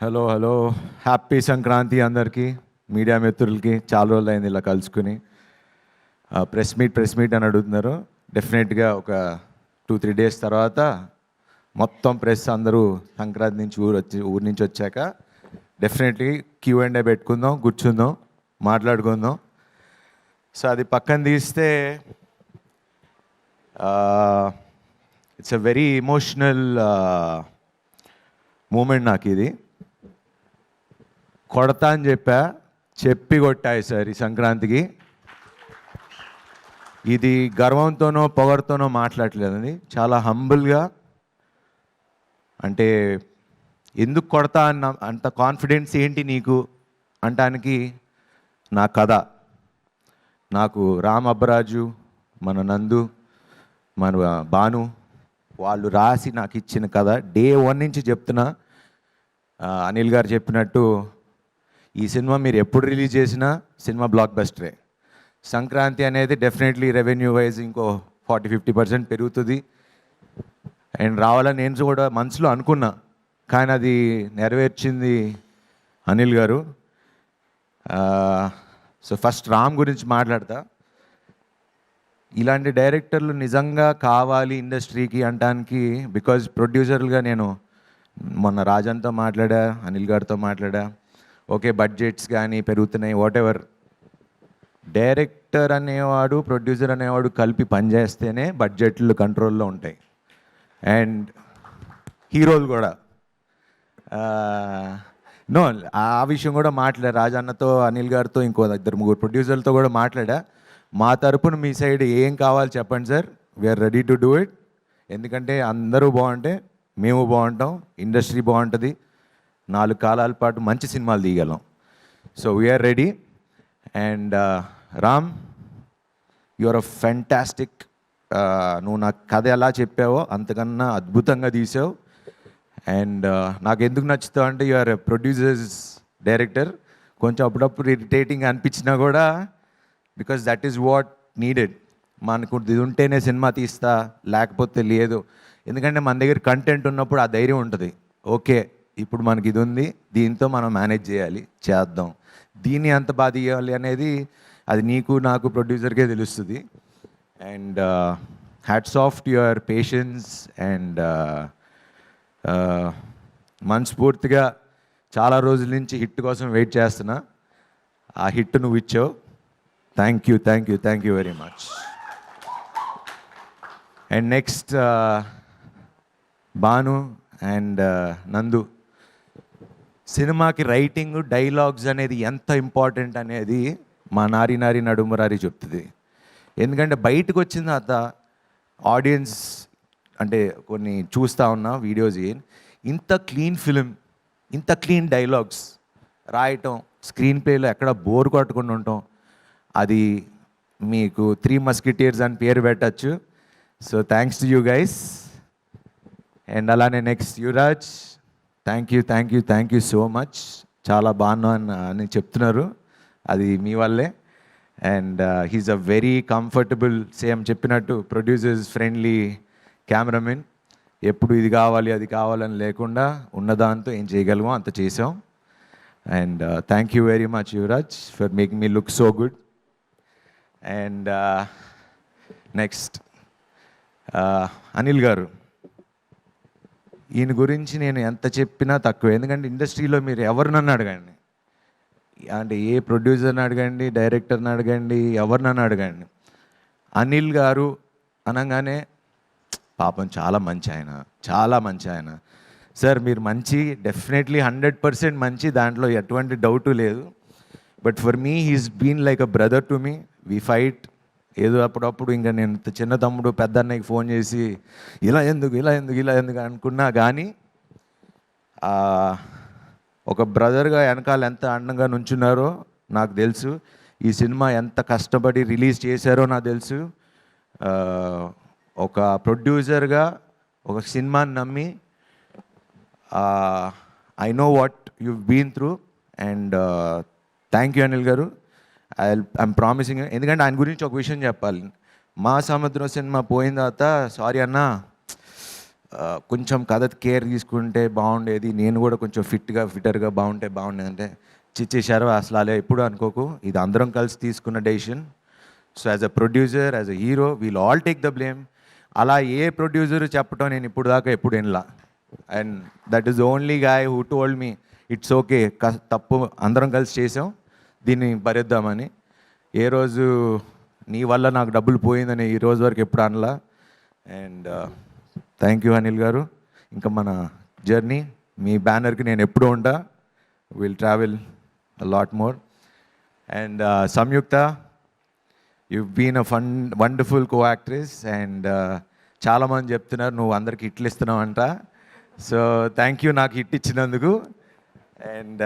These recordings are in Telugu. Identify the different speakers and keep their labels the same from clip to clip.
Speaker 1: హలో హలో హ్యాపీ సంక్రాంతి అందరికీ మీడియా మిత్రులకి చాలా రోజులు అయింది ఇలా కలుసుకుని ప్రెస్ మీట్ అని అడుగుతున్నారు. డెఫినెట్గా ఒక 2-3 డేస్ తర్వాత మొత్తం ప్రెస్ అందరూ సంక్రాంతి నుంచి ఊరి నుంచి వచ్చాక డెఫినెట్లీ Q&A పెట్టుకుందాం, కూర్చుందాం, మాట్లాడుకుందాం. సో అది పక్కన తీస్తే it's a very emotional moment నాకు. ఇది కొడతా అని చెప్పి కొట్టాయి సార్ ఈ సంక్రాంతికి. ఇది గర్వంతోనో పొగరుతోనో మాట్లాడలేదండి, చాలా హంబుల్గా. అంటే ఎందుకు కొడతా అన్న అంత కాన్ఫిడెన్స్ ఏంటి నీకు అంటానికి నా కథ. నాకు రామ్ అబ్బరాజు, మన నందు, మన భాను వాళ్ళు రాసి నాకు ఇచ్చిన కథ. డే 1 నుంచి చెప్తున్నా. అనిల్ గారు చెప్పినట్టు ఈ సినిమా మీరు ఎప్పుడు రిలీజ్ చేసినా సినిమా బ్లాక్ బస్టరే. సంక్రాంతి అనేది డెఫినెట్లీ రెవెన్యూ వైజ్ ఇంకో 40-50% పెరుగుతుంది అండ్ రావాలని నేను కూడా మనసులో అనుకున్నా. కానీ అది నెరవేర్చింది అనిల్ గారు. సో ఫస్ట్ రామ్ గురించి మాట్లాడతా. ఇలాంటి డైరెక్టర్లు నిజంగా కావాలి ఇండస్ట్రీకి అంటానికి. బికాజ్ ప్రొడ్యూసర్లుగా నేను మొన్న రాజన్తో మాట్లాడా, అనిల్ గారితో మాట్లాడా. ఓకే, బడ్జెట్స్ కానీ పెరుగుతున్నాయి, వాట్ ఎవర్. డైరెక్టర్ అనేవాడు, ప్రొడ్యూసర్ అనేవాడు కలిపి పనిచేస్తేనే బడ్జెట్లు కంట్రోల్లో ఉంటాయి. అండ్ హీరోలు కూడా నో, ఆ విషయం కూడా మాట్లాడా రాజన్నతో, అనిల్ గారితో, ఇంకో 2-3 ప్రొడ్యూసర్లతో కూడా మాట్లాడా. మా తరపున మీ సైడ్ ఏం కావాలి చెప్పండి sir, we're ready to do it. ఎందుకంటే అందరూ బాగుంటే మేము బాగుంటాం, ఇండస్ట్రీ బాగుంటుంది, 4 కాలాల పాటు మంచి సినిమాలు తీయగలం. So we're ready. And Ram, you are a fantastic. నువ్వు నాకు కథ ఎలా చెప్పావో అంతకన్నా అద్భుతంగా తీసావు. అండ్ నాకు ఎందుకు నచ్చుతావు అంటే you are a producers director. కొంచెం అప్పుడప్పుడు ఇరిటేటింగ్ అనిపించినా కూడా because that is what needed. మనకు ఇది ఉంటేనే సినిమా తీస్తా, లేకపోతే లేదు. ఎందుకంటే మన దగ్గర కంటెంట్ ఉన్నప్పుడు ఆ ధైర్యం ఉంటుంది. ఓకే, ఇప్పుడు మనకి ఇది ఉంది, దీంతో మనం మేనేజ్ చేయాలి, చేద్దాం, దీన్ని ఎంత బాగా తీయాలి అనేది అది నీకు నాకు ప్రొడ్యూసర్కే తెలుస్తుంది. And hats off to your patience. And మనస్ఫూర్తిగా చాలా రోజుల నుంచి హిట్ కోసం వెయిట్ చేస్తున్నా. ఆ హిట్ నువ్వు ఇచ్చావు. Thank you very much. And next Bhanu and నందు. సినిమాకి రైటింగ్, డైలాగ్స్ అనేది ఎంత ఇంపార్టెంట్ అనేది మా నారి నడుమరారి చెప్తుంది. ఎందుకంటే బయటకు వచ్చిన తర్వాత ఆడియన్స్ అంటే కొన్ని చూస్తూ ఉన్నా వీడియోస్, ఇంత క్లీన్ ఫిలిం, ఇంత క్లీన్ డైలాగ్స్ రాయటం, స్క్రీన్ ప్లేలో ఎక్కడ బోర్ కొట్టకుండా ఉండటం, అది మీకు 3 మస్కిటీర్స్ అని పేరు పెట్టచ్చు. So thanks to you guys. And అలానే next Yuvraj, thank you so much. చాలా బాగున్నా అని చెప్తున్నారు, అది మీ వల్లే. And he's a very comfortable, same చెప్పినట్టు ప్రొడ్యూసర్స్ ఫ్రెండ్లీ కెమెరామెన్. ఎప్పుడు ఇది కావాలి అది కావాలని లేకుండా ఉన్నదాంతో ఏం చేయగలమో అంత చేసాం. And thank you very much Yuvraj for making me look so good. And next Anil గారు. ఈయన గురించి నేను ఎంత చెప్పినా తక్కువ. ఎందుకంటే ఇండస్ట్రీలో మీరు ఎవరినన్నా అడగండి, అంటే ఏ ప్రొడ్యూసర్ని అడగండి, డైరెక్టర్ని అడగండి, ఎవరినన్నా అడగండి, అనిల్ గారు అనగానే పాపం చాలా మంచి ఆయన. సార్ మీరు మంచి, డెఫినెట్లీ 100% మంచి, దాంట్లో ఎటువంటి డౌటు లేదు. But for me he's been like a brother to me. We fight. ఏదో అప్పుడప్పుడు ఇంకా నేను చిన్న తమ్ముడు పెద్ద అన్నయ్యకి ఫోన్ చేసి ఇలా ఎందుకు అనుకున్నా కానీ ఒక బ్రదర్గా వెనకాల ఎంత అందంగా నుంచున్నారో నాకు తెలుసు. ఈ సినిమా ఎంత కష్టపడి రిలీజ్ చేశారో నాకు తెలుసు. ఒక ప్రొడ్యూసర్గా ఒక సినిమాని నమ్మి I know what you been through. And thank you Anil garu. I'm promising. ఎందుకంటే ఆయన గురించి ఒక విషయం చెప్పాలి. మా సముద్రం సినిమా పోయిన తర్వాత సారీ అన్న కొంచెం కథ కేర్ తీసుకుంటే బాగుండేది, నేను కూడా కొంచెం ఫిట్టర్గా బాగుంటే బాగుండేది అంటే చిచ్చేశారు. అసలు అలా ఎప్పుడు అనుకోకు, ఇది అందరం కలిసి తీసుకున్న decision. So as a producer, as a hero, we'll all take the blame. అలా ఏ ప్రొడ్యూసర్ చెప్పడం నేను ఇప్పుడు దాకా ఎప్పుడు వినలా. And that is only guy who told me it's okay, తప్పు అందరం కలిసి చేసాం, దీన్ని భరిద్దామని. ఏ రోజు నీ వల్ల నాకు డబ్బులు పోయిందని ఈ రోజు వరకు ఎప్పుడు అనలా. And thank you Anil garu. ఇంకా మన జర్నీ, మీ బ్యానర్కి నేను ఎప్పుడూ ఉంటా. Will travel lot more. And Samyuktha, you've been a wonderful co-actress, and చాలామంది చెప్తున్నారు నువ్వు అందరికి హిట్లు ఇస్తున్నావు అంట. సో థ్యాంక్ యూ నాకు హిట్ ఇచ్చినందుకు. And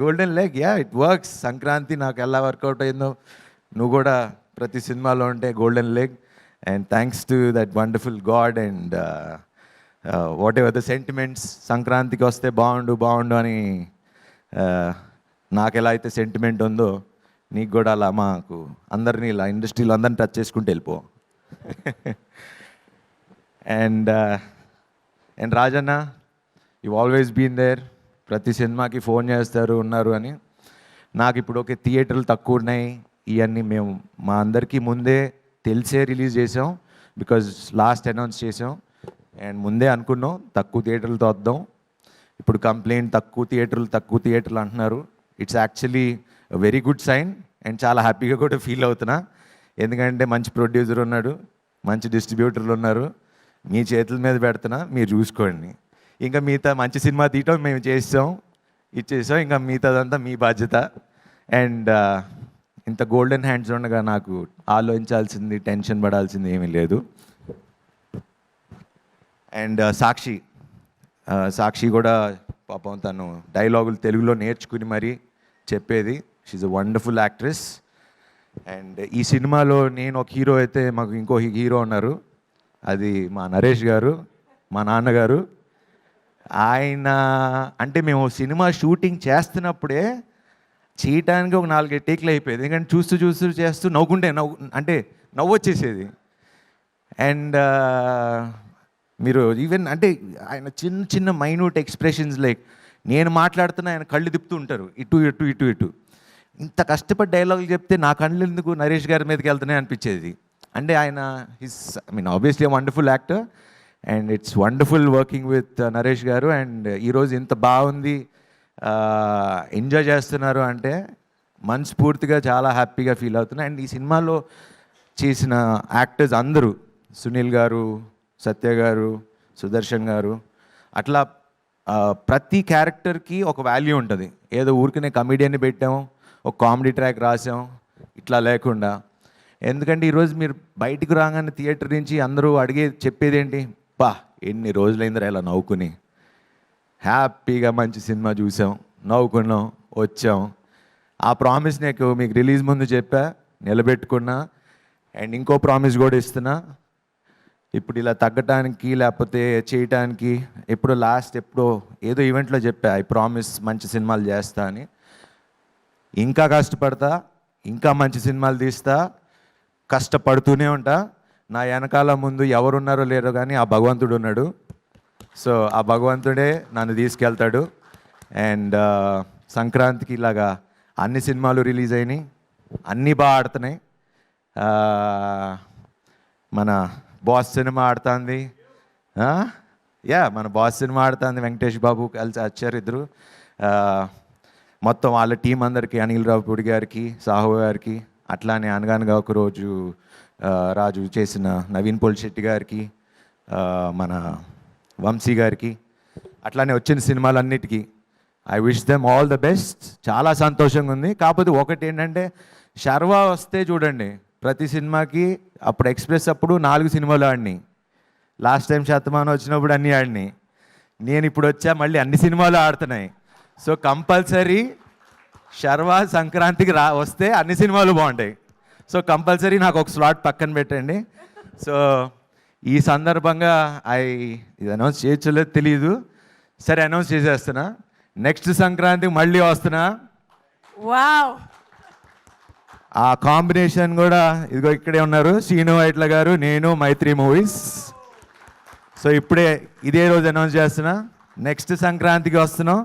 Speaker 1: golden leg, it works. Sankranti నాకు ఎలా వర్కౌట్ అయిందో నువ్వు కూడా ప్రతి సినిమాలో ఉంటే golden leg. And thanks to that wonderful God. And what ever the sentiments, సంక్రాంతికి వస్తే బాగుండు అని నాకు ఎలా అయితే సెంటిమెంట్ ఉందో నీకు కూడా అలా మాకు అందరినీ ఇలా ఇండస్ట్రీలో అందరిని టచ్ చేసుకుంటూ వెళ్ళిపో. And Rajanna, you always been there. ప్రతి సినిమాకి ఫోన్ చేస్తారు ఉన్నారు అని. నాకు ఇప్పుడు ఓకే థియేటర్లు తక్కువ ఉన్నాయి, ఇవన్నీ మేము మా అందరికీ ముందే తెలిసే రిలీజ్ చేసాం, బికాజ్ లాస్ట్ అనౌన్స్ చేసాం. అండ్ ముందే అనుకున్నాం తక్కువ థియేటర్లతో వద్దాం. ఇప్పుడు కంప్లైంట్ తక్కువ థియేటర్లు అంటున్నారు. It's actually very good sign. And చాలా హ్యాపీగా కూడా ఫీల్ అవుతున్నా, ఎందుకంటే మంచి ప్రొడ్యూసర్ ఉన్నాడు, మంచి డిస్ట్రిబ్యూటర్లు ఉన్నారు. మీ చేతుల మీద పెడుతున్నా, మీరు చూసుకోండి. ఇంకా మిగతా మంచి సినిమా తీయటం మేము ఇచ్చేసాం, ఇంకా మిగతాదంతా మీ బాధ్యత. అండ్ ఇంత గోల్డెన్ హ్యాండ్స్ ఉండగా నాకు ఆలోచించాల్సింది, టెన్షన్ పడాల్సింది ఏమీ లేదు. అండ్ సాక్షి కూడా పాపం తను డైలాగులు తెలుగులో నేర్చుకుని మరీ చెప్పేది. She's a wonderful actress. And ఈ సినిమాలో నేను ఒక హీరో అయితే మాకు ఇంకో హీరో ఉన్నారు, అది మా నరేష్ గారు, మా నాన్నగారు. ఆయన అంటే మేము సినిమా షూటింగ్ చేస్తున్నప్పుడే చేయటానికి ఒక 4 టేక్లు అయిపోయేది, ఎందుకంటే చూస్తూ చేస్తూ నవ్వు వచ్చేసేది. అండ్ మీరు ఈవెన్ అంటే ఆయన చిన్న మైన్యూట్ ఎక్స్ప్రెషన్స్, లైక్ నేను మాట్లాడుతున్నా ఆయన కళ్ళు తిప్పుతూ ఉంటారు ఇటు. ఇంత కష్టపడి డైలాగులు చెప్తే నా కళ్ళు ఎందుకు నరేష్ గారి మీదకి వెళ్తున్నాయి అనిపించేది. అంటే ఆయన obviously wonderful actor. And it's wonderful working with Naresh గారు. అండ్ ఈరోజు ఇంత బాగుంది, ఎంజాయ్ చేస్తున్నారు అంటే మనస్ఫూర్తిగా చాలా హ్యాపీగా ఫీల్ అవుతున్నా. అండ్ ఈ సినిమాలో చేసిన యాక్టర్స్ అందరూ, సునీల్ గారు, సత్య గారు, సుదర్శన్ గారు, అట్లా ప్రతి క్యారెక్టర్కి ఒక వాల్యూ ఉంటుంది. ఏదో ఊరికనే కమెడియన్ని పెట్టాం, ఒక కామెడీ ట్రాక్ రాసాం, ఇట్లా లేకుండా. ఎందుకంటే ఈరోజు మీరు బయటికి రాగానే థియేటర్ నుంచి అందరూ చెప్పేది ఏంటి, ఎన్ని రోజులైందిరా ఇలా నవ్వుకుని, హ్యాపీగా మంచి సినిమా చూసాం, నవ్వుకున్నాం, వచ్చాం. ఆ ప్రామిస్ మీకు రిలీజ్ ముందు చెప్పా, నిలబెట్టుకున్నా. అండ్ ఇంకో ప్రామిస్ కూడా ఇస్తున్నా, ఇప్పుడు ఇలా తగ్గటానికి లేకపోతే చేయటానికి ఎప్పుడో ఏదో ఈవెంట్లో చెప్పా, ఐ ప్రామిస్ మంచి సినిమాలు చేస్తా అని. ఇంకా కష్టపడతా, ఇంకా మంచి సినిమాలు తీస్తా, కష్టపడుతూనే ఉంటా. నా వెనకాల ముందు ఎవరున్నారో లేరో కానీ ఆ భగవంతుడు ఉన్నాడు. సో ఆ భగవంతుడే నన్ను తీసుకెళ్తాడు. అండ్ సంక్రాంతికి ఇలాగా అన్ని సినిమాలు రిలీజ్ అయినాయి, అన్నీ బాగా ఆడుతున్నాయి. మన బాస్ సినిమా ఆడుతుంది, మన బాస్ సినిమా ఆడుతుంది, వెంకటేష్ బాబు కలిసి వచ్చారు ఇద్దరు. మొత్తం వాళ్ళ టీం అందరికీ, అనిల్ రావుపూడి గారికి, సాహు గారికి, అట్లానే అనగానగా ఒక రోజు రాజు చేసిన నవీన్ పోల్శెట్టి గారికి, మన వంశీ గారికి, అట్లానే వచ్చిన సినిమాలన్నిటికీ I wish them all the best. చాలా సంతోషంగా ఉంది. కాకపోతే ఒకటి ఏంటంటే, శర్వా వస్తే చూడండి ప్రతి సినిమాకి, అప్పుడు ఎక్స్ప్రెస్ అప్పుడు 4 సినిమాలు ఆడినాయి, లాస్ట్ టైం శతమానం వచ్చినప్పుడు అన్నీ ఆడినాయి, నేను ఇప్పుడు వచ్చా మళ్ళీ అన్ని సినిమాలు ఆడుతున్నాయి. సో కంపల్సరీ శర్వా సంక్రాంతికి వస్తే అన్ని సినిమాలు బాగుంటాయి. సో కంపల్సరీ నాకు ఒక స్లాట్ పక్కన పెట్టండి. సో ఈ సందర్భంగా ఇది అనౌన్స్ చేయొచ్చలేదు తెలియదు, సరే అనౌన్స్ చేసేస్తున్నా, నెక్స్ట్ సంక్రాంతికి మళ్ళీ వస్తున్నా.
Speaker 2: వావ్,
Speaker 1: ఆ కాంబినేషన్ కూడా ఇదిగో ఇక్కడే ఉన్నారు, శ్రీను వైట్ల గారు, నేను, మైత్రి మూవీస్. సో ఇప్పుడే ఇదే రోజు అనౌన్స్ చేస్తున్నా, నెక్స్ట్ సంక్రాంతికి వస్తున్నాం,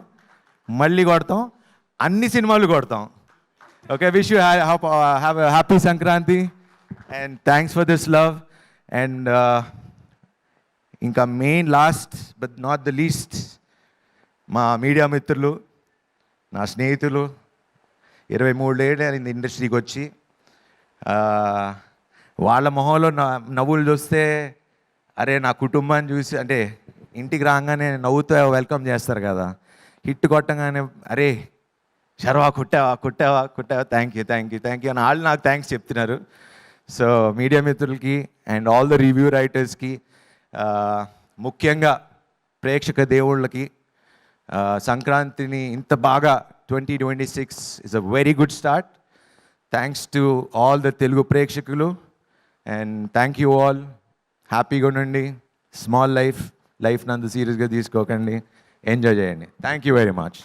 Speaker 1: మళ్ళీ కొడతాం, అన్ని సినిమాలు కొడతాం. Okay, wish you have happy Sankranti and thanks for this love. And ఇంకా main last but not the least, మా మీడియా మిత్రులు, నా స్నేహితులు, 23 ఏళ్ళు అయింది ఇండస్ట్రీకి వచ్చి. వాళ్ళ మొహంలో నవ్వులు చూస్తే, అరే నా కుటుంబాన్ని చూసి, అంటే ఇంటికి రాగానే నవ్వుతూ వెల్కమ్ చేస్తారు కదా, హిట్ కొట్టగానే అరే శర్వా కుట్టావా థ్యాంక్ యూ అని వాళ్ళు నాకు థ్యాంక్స్ చెప్తున్నారు. సో మీడియా మిత్రులకి అండ్ ఆల్ ద రివ్యూ రైటర్స్కి, ముఖ్యంగా ప్రేక్షక దేవుళ్ళకి, సంక్రాంతిని ఇంత బాగా 2026 is a very good start. Thanks to all the Telugu ప్రేక్షకులు అండ్ థ్యాంక్ యూ ఆల్. హ్యాపీగా ఉండండి. స్మాల్ లైఫ్ నంత సీరియస్గా తీసుకోకండి. ఎంజాయ్ చేయండి. Thank you very much.